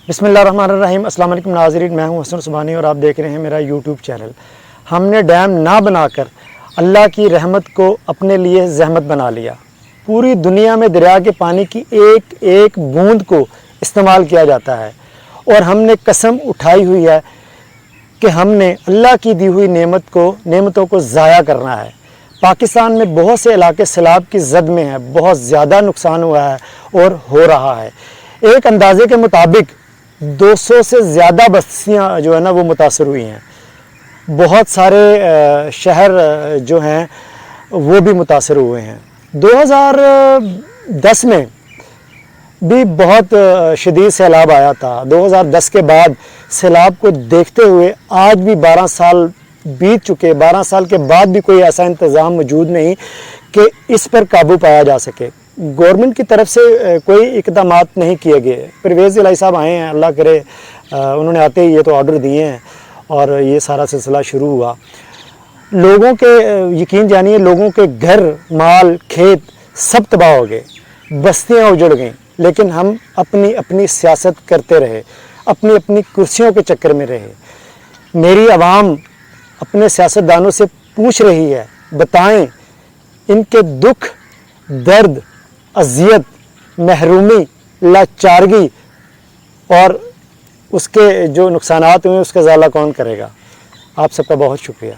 بسم اللہ الرحمن الرحیم۔ السلام علیکم ناظرین، میں ہوں حسن سبحانی اور آپ دیکھ رہے ہیں میرا یوٹیوب چینل۔ ہم نے ڈیم نہ بنا کر اللہ کی رحمت کو اپنے لیے زحمت بنا لیا۔ پوری دنیا میں دریا کے پانی کی ایک ایک بوند کو استعمال کیا جاتا ہے، اور ہم نے قسم اٹھائی ہوئی ہے کہ ہم نے اللہ کی دی ہوئی نعمتوں کو ضائع کرنا ہے۔ پاکستان میں بہت سے علاقے سیلاب کی زد میں ہیں، بہت زیادہ نقصان ہوا ہے اور ہو رہا ہے۔ ایک اندازے کے مطابق 200 سے زیادہ بستیاں جو ہے نا وہ متاثر ہوئی ہیں۔ بہت سارے شہر جو ہیں وہ بھی متاثر ہوئے ہیں۔ 2010 میں بھی بہت شدید سیلاب آیا تھا۔ 2010 کے بعد سیلاب کو دیکھتے ہوئے آج بھی 12 سال بیت چکے، 12 سال کے بعد بھی کوئی ایسا انتظام موجود نہیں کہ اس پر قابو پایا جا سکے۔ گورنمنٹ کی طرف سے کوئی اقدامات نہیں کیے گئے۔ پرویز الہی صاحب آئے ہیں، اللہ کرے انہوں نے آتے ہی یہ تو آرڈر دیے ہیں اور یہ سارا سلسلہ شروع ہوا۔ لوگوں کے یقین جانیے، لوگوں کے گھر مال کھیت سب تباہ ہو گئے، بستیاں اجڑ گئیں، لیکن ہم اپنی اپنی سیاست کرتے رہے، اپنی اپنی کرسیوں کے چکر میں رہے۔ میری عوام اپنے سیاستدانوں سے پوچھ رہی ہے، بتائیں ان کے دکھ درد، اذیت، محرومی، لاچارگی اور اس کے جو نقصانات ہوئے اس کا ازالہ کون کرے گا؟ آپ سب کا بہت شکریہ۔